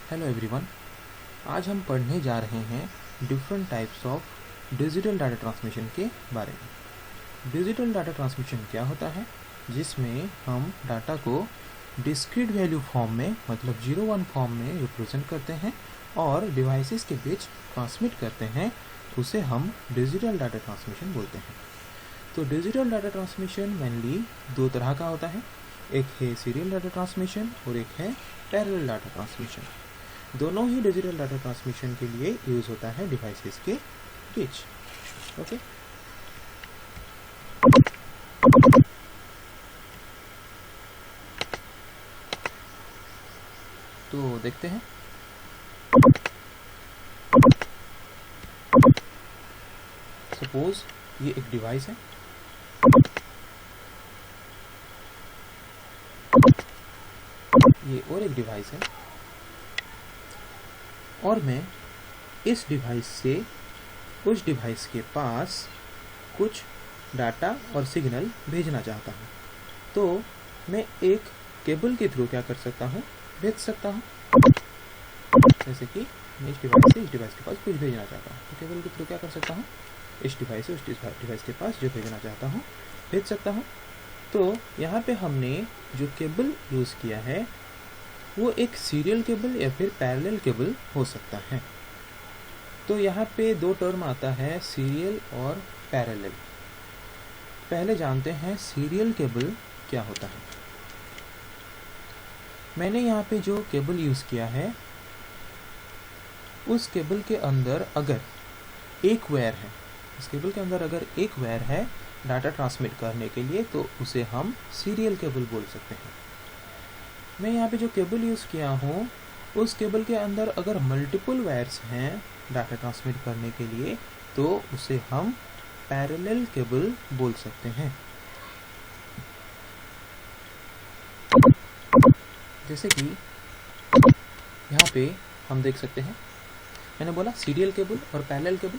Hello everyone. आज हम पढ़ने जा रहे हैं different types of digital data transmission के बारे में। डिजिटल डाटा ट्रांसमिशन क्या होता है? जिसमें हम डाटा को डिस्क्रीट वैल्यू फॉर्म में मतलब 0-1 फॉर्म में रिप्रेजेंट करते हैं और डिवाइसेस के बीच ट्रांसमिट करते हैं, उसे हम डिजिटल डाटा ट्रांसमिशन बोलते हैं। तो डिजिटल डाटा ट्रांसमिशन मेनली दो तरह का होता है, एक है सीरियल डाटा ट्रांसमिशन और एक है पैरेलल डाटा ट्रांसमिशन। दोनों ही डिजिटल डाटा ट्रांसमिशन के लिए यूज होता है डिवाइसेस के बीच। ओके, तो देखते हैं। सपोज ये एक डिवाइस है, ये और एक डिवाइस है, और मैं इस डिवाइस से उस डिवाइस के पास कुछ डाटा और सिग्नल भेजना चाहता हूँ। तो मैं एक केबल के थ्रू क्या कर सकता हूँ, भेज सकता हूँ। जैसे कि मैं इस डिवाइस से इस डिवाइस के पास कुछ भेजना चाहता हूँ, तो केबल के थ्रू क्या कर सकता हूँ, इस डिवाइस से उस डिवाइस के पास जो भेजना चाहता हूँ भेज सकता हूँ। तो यहाँ पे हमने जो केबल यूज़ किया है वो एक सीरियल केबल या फिर पैरेलल केबल हो सकता है। तो यहाँ पे दो टर्म आता है, सीरियल और पैरेलल। पहले जानते हैं सीरियल केबल क्या होता है। मैंने यहाँ पे जो केबल यूज़ किया है उस केबल के अंदर अगर एक वायर है, इस केबल के अंदर अगर एक वायर है डाटा ट्रांसमिट करने के लिए, तो उसे हम सीरियल केबल बोल सकते हैं। मैं यहाँ पे जो केबल यूज़ किया हूँ उस केबल के अंदर अगर मल्टीपल वायर्स हैं डाटा ट्रांसमिट करने के लिए, तो उसे हम पैरेलल केबल बोल सकते हैं। जैसे कि यहाँ पे हम देख सकते हैं, मैंने बोला सीरियल केबल और पैरेलल केबल।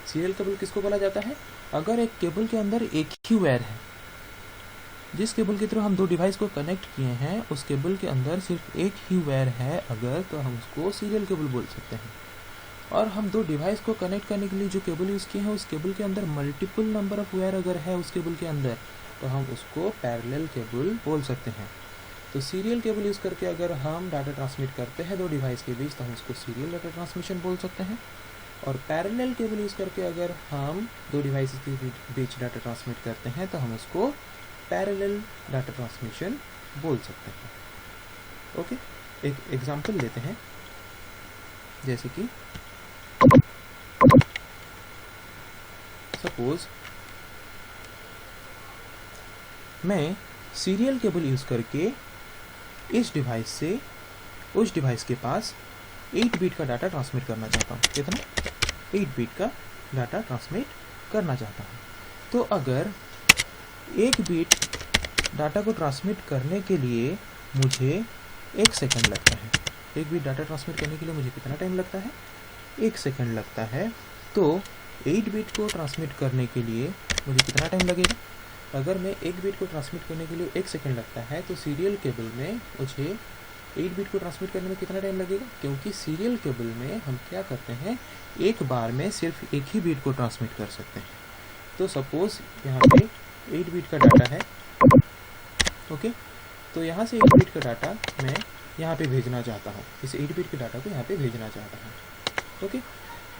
सीरियल केबल किसको बोला जाता है? अगर एक केबल के अंदर एक ही वायर है, जिस केबल के थ्रू हम दो डिवाइस को कनेक्ट किए हैं उस केबल के अंदर सिर्फ एक ही वायर है अगर, तो हम उसको सीरियल केबल बोल सकते हैं। और हम दो डिवाइस को कनेक्ट करने के लिए जो केबल यूज़ किए हैं उस केबल के अंदर मल्टीपल नंबर ऑफ वायर अगर है उस केबल के अंदर, तो हम उसको पैरेलल केबल बोल सकते हैं। तो सीरियल केबल यूज़ करके अगर हम डाटा ट्रांसमिट करते हैं दो डिवाइस के बीच, तो हम उसको सीरियल डाटा ट्रांसमिशन बोल सकते हैं। और पैरेलल केबल यूज़ करके अगर हम दो डिवाइस के बीच डाटा ट्रांसमिट करते हैं, तो हम उसको पैरेलल डाटा ट्रांसमिशन बोल सकते हैं। ओके, एक एग्जांपल लेते हैं। जैसे कि सपोज मैं सीरियल केबल यूज़ करके इस डिवाइस से उस डिवाइस के पास 8 बिट का डाटा ट्रांसमिट करना चाहता हूँ। कितना? 8 बिट का डाटा ट्रांसमिट करना चाहता हूँ। तो अगर 1 बिट डाटा को ट्रांसमिट करने के लिए मुझे 1 सेकंड लगता है, 1 बिट डाटा ट्रांसमिट करने के लिए मुझे कितना टाइम लगता है? 1 सेकंड लगता है। तो 8 बिट को ट्रांसमिट करने के लिए मुझे कितना टाइम लगेगा? अगर मैं 1 बिट को ट्रांसमिट करने के लिए 1 सेकंड लगता है, तो सीरियल केबल में मुझे 8 बिट को ट्रांसमिट करने में कितना टाइम लगेगा? क्योंकि सीरियल केबल में हम क्या करते हैं, एक बार में सिर्फ एक ही बिट को ट्रांसमिट कर सकते हैं। तो सपोज यहाँ पे 8 बिट का डाटा है। ओके, तो यहाँ से 8 बिट का डाटा मैं यहाँ पे भेजना चाहता हूँ, इस 8 बिट के डाटा को यहाँ पे भेजना चाहता हूँ। ओके,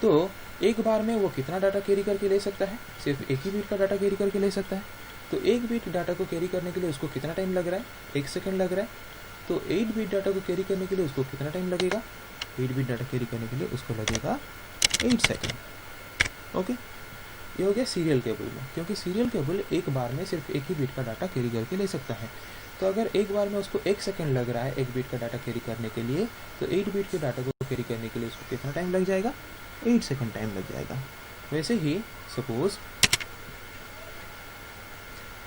तो एक बार में वो कितना डाटा कैरी करके ले सकता है? सिर्फ एक ही बिट का डाटा कैरी करके ले सकता है। तो 1 बिट डाटा को कैरी करने के लिए उसको कितना टाइम लग रहा है? 1 सेकंड लग रहा है। तो 8 बिट डाटा को कैरी करने के लिए उसको कितना टाइम लगेगा? 8 बिट डाटा कैरी करने के लिए उसको लगेगा 8 सेकंड। ओके, ये हो गया सीरियल केबल में, क्योंकि सीरियल केबल एक बार में सिर्फ एक ही बिट का डाटा कैरी करके ले सकता है। तो अगर एक बार में उसको 1 सेकंड लग रहा है 1 बिट का डाटा कैरी करने के लिए, तो 8 बिट के डाटा को कैरी करने के लिए उसको कितना टाइम लग जाएगा? 8 सेकंड टाइम लग जाएगा। वैसे ही सपोज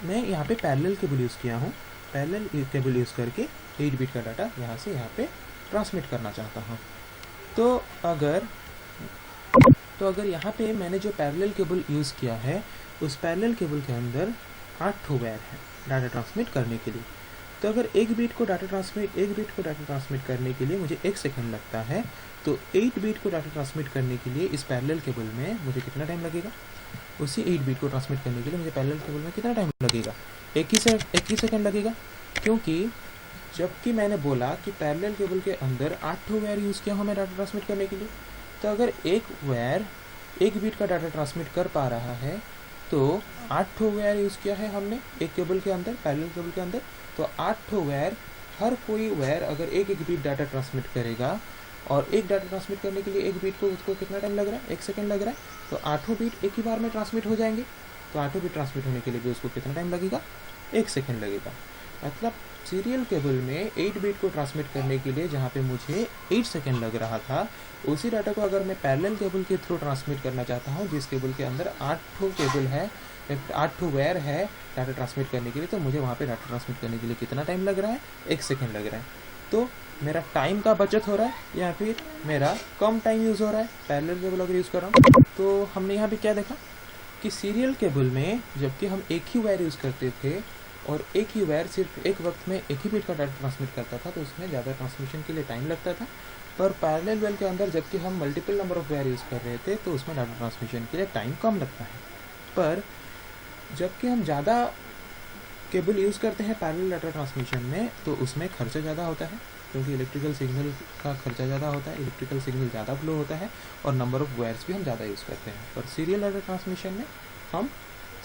मैं यहाँ पे पैरेलल केबल यूज़ किया हूँ, पैरेलल केबल यूज़ करके 8 बिट का डाटा यहाँ से यहाँ पे ट्रांसमिट करना चाहता हूँ। तो अगर यहाँ पे मैंने जो पैरेलल केबल यूज़ किया है उस पैरेलल केबल के अंदर 8 वायर है डाटा ट्रांसमिट करने के लिए। तो अगर एक बीट को डाटा ट्रांसमिट करने के लिए मुझे 1 सेकंड लगता है, तो 8 बीट को डाटा ट्रांसमिट करने के लिए इस पैरेलल केबल में मुझे कितना टाइम लगेगा? उसी 8 बीट को ट्रांसमिट करने के लिए मुझे पैरेलल केबल में कितना टाइम लगेगा? 1 ही सेकंड लगेगा, क्योंकि जबकि मैंने बोला कि पैरेलल केबल के अंदर 8 वायर यूज़ किया हमें डाटा ट्रांसमिट करने के लिए। तो अगर एक वायर 1 बीट का डाटा ट्रांसमिट कर पा रहा है, तो 8 वायर यूज़ किया है हमने एक केबल के अंदर, पैरेलल केबल के अंदर। तो 8 वायर, हर कोई वायर अगर एक बीट डाटा ट्रांसमिट करेगा, और एक डाटा ट्रांसमिट करने के लिए एक बीट को उसको कितना टाइम लग रहा है? 1 सेकंड लग रहा है। तो 8 बीट एक ही बार में ट्रांसमिट हो जाएंगे। तो 8 बीट ट्रांसमिट होने के लिए भी उसको कितना टाइम लगेगा? 1 सेकंड लगेगा। मतलब सीरियल केबल में 8 बीट को ट्रांसमिट करने के लिए जहाँ पे मुझे 8 सेकंड लग रहा था, उसी डाटा को अगर मैं पैरेलल केबल के थ्रू ट्रांसमिट करना चाहता हूँ, जिस केबल के अंदर 8 वायर है डाटा ट्रांसमिट करने के लिए, तो मुझे वहाँ पे डाटा ट्रांसमिट करने के लिए कितना टाइम लग रहा है? 1 सेकंड लग रहा है। तो मेरा टाइम का बचत हो रहा है या फिर मेरा कम टाइम यूज़ हो रहा है पैरेलल केबल अगर यूज़ कर रहा हूँ। तो हमने यहाँ पे क्या देखा कि सीरियल केबल में जबकि हम एक ही वायर यूज़ करते थे और एक ही वायर सिर्फ एक वक्त में एक ही बीट का डाटा ट्रांसमिट करता था, तो उसमें ज़्यादा ट्रांसमिशन के लिए टाइम लगता था। पर पैरेलल वेल के अंदर जबकि हम multiple number of wire use कर रहे थे, तो उसमें डाटा ट्रांसमिशन के लिए टाइम कम लगता है। पर जबकि हम ज़्यादा केबल यूज़ करते हैं पैरेलल डाटा ट्रांसमिशन में, तो उसमें खर्चा ज़्यादा होता है, क्योंकि इलेक्ट्रिकल सिग्नल का खर्चा ज़्यादा होता है, इलेक्ट्रिकल सिग्नल ज़्यादा फ्लो होता है, और नंबर ऑफ़ वायर्स भी हम ज़्यादा यूज़ करते हैं। पर सीरियल डाटा ट्रांसमिशन में हम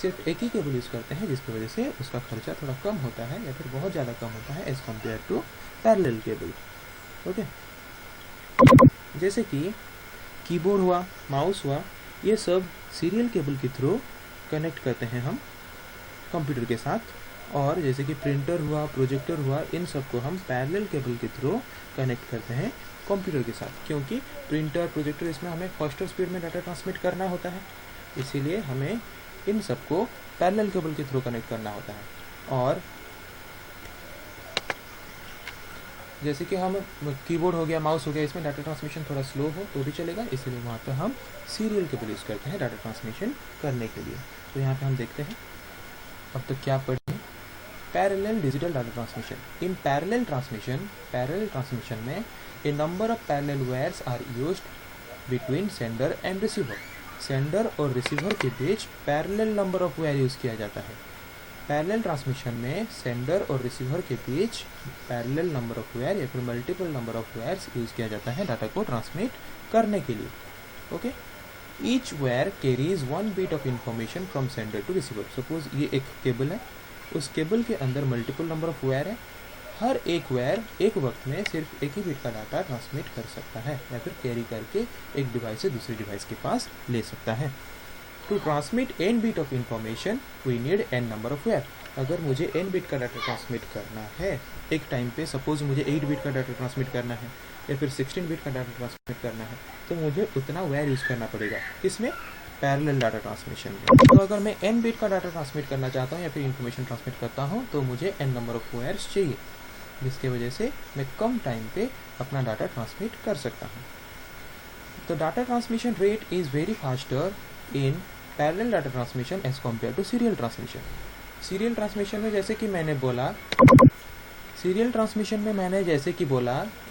सिर्फ एक ही केबल यूज़ करते हैं, जिसकी वजह से उसका खर्चा थोड़ा कम होता है या फिर बहुत ज़्यादा कम होता है as compare to parallel cable. Okay, जैसे कि कीबोर्ड हुआ, माउस हुआ, ये सब सीरियल केबल के थ्रू कनेक्ट करते हैं हम कंप्यूटर के साथ। और जैसे कि प्रिंटर हुआ, प्रोजेक्टर हुआ, इन सब को हम पैरेलल केबल के थ्रू कनेक्ट करते हैं कंप्यूटर के साथ, क्योंकि प्रिंटर, प्रोजेक्टर, इसमें हमें फास्टर स्पीड में डाटा ट्रांसमिट करना होता है, इसीलिए हमें इन सबको पैरेलल केबल के थ्रू कनेक्ट करना होता है। और जैसे कि हम कीबोर्ड हो गया, माउस हो गया, इसमें डाटा ट्रांसमिशन थोड़ा स्लो हो तो भी चलेगा, इसीलिए वहाँ पर हम सीरियल केबल यूज़ करते हैं डाटा ट्रांसमिशन करने के लिए। तो यहाँ पे हम देखते हैं अब तक क्या पढ़े। Parallel digital data transmission. In parallel transmission में a number of parallel wires are used between sender and receiver. Sender और रिसीवर के बीच parallel number of wire use किया जाता है। पैरेलल ट्रांसमिशन में सेंडर और रिसीवर के बीच पैरेलल नंबर ऑफ वायर या फिर multiple number of wires use किया जाता है डाटा को ट्रांसमिट करने के लिए। Okay, each wire carries 1 bit of information from sender to receiver. Suppose ये एक केबल है, उस केबल के अंदर मल्टीपल नंबर ऑफ वायर है, हर एक वायर एक वक्त में सिर्फ एक ही बीट का डाटा ट्रांसमिट कर सकता है या फिर कैरी करके एक डिवाइस से दूसरे डिवाइस के पास ले सकता है। To transmit n bit of information we need n number of wire. अगर मुझे n बीट का डाटा ट्रांसमिट करना है एक टाइम पे, सपोज मुझे 8 बीट का डाटा ट्रांसमिट करना है या फिर 16 बीट का डाटा ट्रांसमिट करना है, तो मुझे उतना वायर यूज़ करना पड़ेगा। किसमें? पैरेलल डाटा ट्रांसमिशन में। तो अगर मैं n बीट का डाटा ट्रांसमिट करना चाहता हूँ या फिर इन्फॉर्मेशन ट्रांसमिट करता हूँ, तो मुझे n नंबर ऑफ वायर्स चाहिए, जिसके वजह से मैं कम टाइम पे अपना डाटा ट्रांसमिट कर सकता हूँ। तो data transmission rate is very faster in parallel data transmission as compare to serial transmission. Serial transmission में जैसे कि मैंने बोला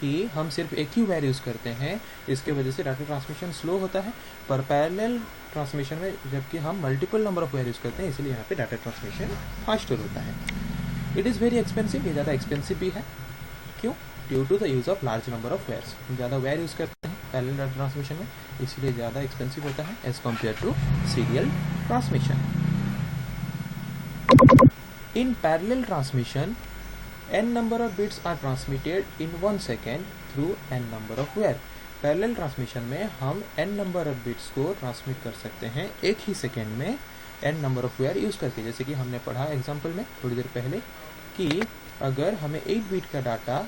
कि हम सिर्फ एक ही वायर यूज़ करते हैं, इसके वजह से डाटा ट्रांसमिशन स्लो होता है। पर पैरेलल ट्रांसमिशन में जबकि हम multiple number of wire use करते हैं, इसलिए यहाँ पे डाटा ट्रांसमिशन फास्टर होता है। इट इज़ वेरी एक्सपेंसिव, ये ज़्यादा एक्सपेंसिव भी है। क्यों? Due to the use of large number of wires. ज़्यादा वायर यूज़ करते हैं पैरेलल डाटा ट्रांसमिशन में, इसलिए ज़्यादा एक्सपेंसिव होता है as compare to serial transmission. In parallel transmission n number of bits are transmitted in 1 second through n number of wire। Parallel transmission में हम n नंबर ऑफ बिट्स को transmit कर सकते हैं एक ही सेकेंड में n number of wire use करके। जैसे कि हमने पढ़ा एग्जांपल में थोड़ी देर पहले कि अगर हमें 8 बीट का डाटा,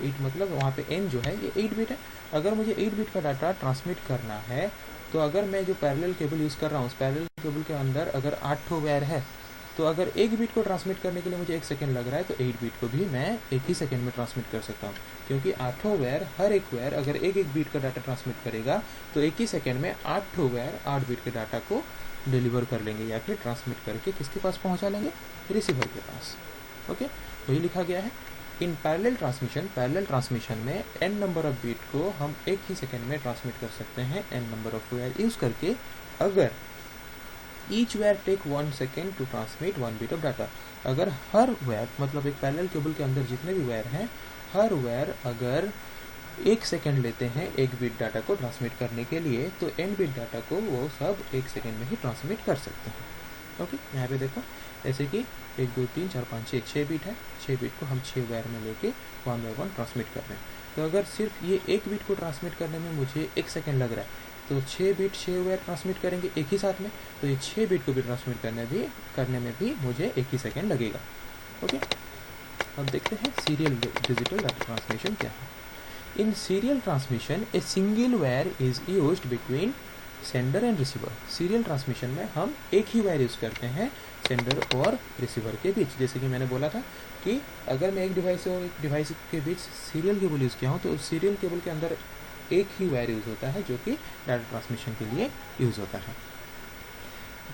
8 मतलब वहाँ पे n जो है ये 8 बीट है, अगर मुझे 8 बीट का डाटा ट्रांसमिट करना है, तो अगर मैं जो पैरेलल केबल यूज़ कर रहा हूँ, उस पैरेलल केबल के अंदर अगर 8 वायर है, तो अगर एक बीट को ट्रांसमिट करने के लिए मुझे 1 सेकंड लग रहा है, तो 8 बीट को भी मैं एक ही सेकंड में ट्रांसमिट कर सकता हूँ, क्योंकि 8 वायर, हर एक वायर अगर एक बीट का डाटा ट्रांसमिट करेगा, तो एक ही सेकंड में 8 वायर 8 बीट के डाटा को डिलीवर कर लेंगे या फिर ट्रांसमिट करके किसके पास पहुँचा लेंगे? रिसीवर के पास। ओके, वही लिखा गया है इन पैरेलल ट्रांसमिशन में n नंबर ऑफ बीट को हम एक ही सेकेंड में ट्रांसमिट कर सकते हैं n number of wire use करके, अगर each wire take 1 second to transmit 1 bit of data. अगर हर वायर, मतलब एक पैरेलल केबल के अंदर जितने भी वायर हैं, हर वायर अगर 1 सेकेंड लेते हैं 1 बीट डाटा को ट्रांसमिट करने के लिए, तो n बीट डाटा को वो सब 1 सेकेंड में ही ट्रांसमिट कर सकते हैं। ओके, यहाँ पे देखो, जैसे कि 1 2 3 4 5 6 बीट है, 6 बीट को हम 6 वायर में लेके 1 बाय 1 ट्रांसमिट कर रहे हैं। तो अगर सिर्फ ये 1 बीट को ट्रांसमिट करने में मुझे 1 सेकेंड लग रहा है, तो 6 बीट 6 वायर ट्रांसमिट करेंगे एक ही साथ में, तो ये 6 बीट को भी ट्रांसमिट करने में भी मुझे 1 ही सेकेंड लगेगा। ओके, अब देखते हैं सीरियल डिजिटल डाटा ट्रांसमिशन क्या है। In serial transmission a single wire is used between sender and receiver. Serial transmission में हम एक ही वायर यूज करते हैं सेंडर और रिसीवर के बीच। जैसे कि मैंने बोला था कि अगर मैं एक डिवाइस और एक डिवाइस के बीच सीरियल केबल यूज़ किया हूँ, तो उस सीरियल केबल के अंदर एक ही वायर यूज़ होता है जो कि डाटा ट्रांसमिशन के लिए यूज़ होता है।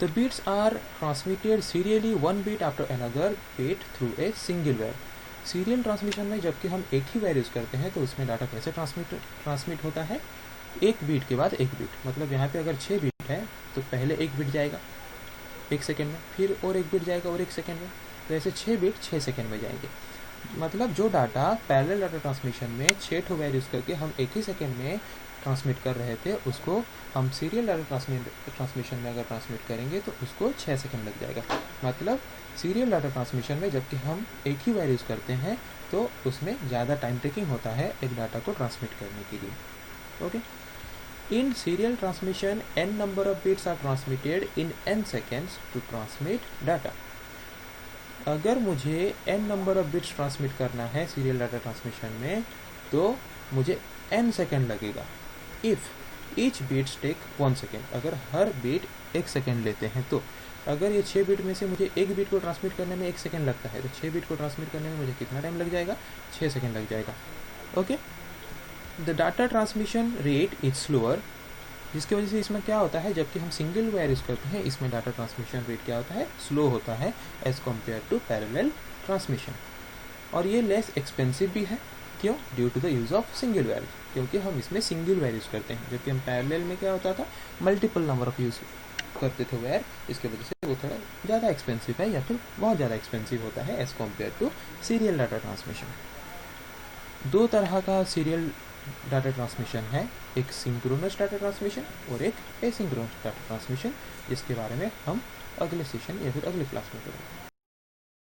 The bits are transmitted serially 1 bit after another bit through a single wire. Serial transmission में जबकि हम एक ही वायर यूज़ करते हैं, तो उसमें डाटा कैसे ट्रांसमिट होता है, एक बीट के बाद एक बीट। मतलब यहाँ पे अगर 6 बीट है तो पहले एक बीट जाएगा 1 सेकेंड में, फिर और एक बीट जाएगा और 1 सेकेंड में, तो ऐसे 6 बीट 6 सेकेंड में जाएंगे। मतलब जो डाटा पैरेलल डाटा ट्रांसमिशन में 6 ठो वायर यूज़ करके हम एक ही सेकेंड में ट्रांसमिट कर रहे थे, उसको हम सीरियल डाटा ट्रांसमिशन में अगर ट्रांसमिट करेंगे तो उसको 6 सेकेंड लग जाएगा। मतलब सीरियल डाटा ट्रांसमिशन में जबकि हम एक ही वायर यूज़ करते हैं, तो उसमें ज़्यादा टाइम टेकिंग होता है एक डाटा को ट्रांसमिट करने के लिए। Okay, in serial transmission n number of bits are transmitted in n seconds to transmit data. अगर मुझे n number of bits transmit करना है सीरियल डाटा ट्रांसमिशन में, तो मुझे n सेकेंड लगेगा। If each bits take 1 second, अगर हर बीट 1 सेकेंड लेते हैं, तो अगर ये 6 बीट में से मुझे एक बीट को ट्रांसमिट करने में 1 सेकेंड लगता है, तो 6 बीट को ट्रांसमिट करने में मुझे कितना टाइम लग जाएगा, 6 सेकेंड लग जाएगा। Okay, the data transmission rate is slower, जिसकी वजह से इसमें क्या होता है, जबकि हम सिंगल वायर यूज करते हैं, इसमें डाटा ट्रांसमिशन रेट क्या होता है, स्लो होता है as compare to parallel transmission. और ये लेस एक्सपेंसिव भी है, क्यों, due to the use of single wire, क्योंकि हम इसमें सिंगल वायर यूज करते हैं, जबकि हम पैरेलल में क्या होता था, मल्टीपल नंबर ऑफ यूज करते थे वायर, इसकी वजह से वो थोड़ा ज़्यादा एक्सपेंसिव है या फिर बहुत ज़्यादा एक्सपेंसिव होता है as compare to serial data transmission. 2 तरह का सीरियल डाटा ट्रांसमिशन है, एक सिंक्रोनस डाटा ट्रांसमिशन और एक एसिंक्रोनस डाटा ट्रांसमिशन, जिसके बारे में हम अगले सेशन या फिर अगले क्लास में करेंगे।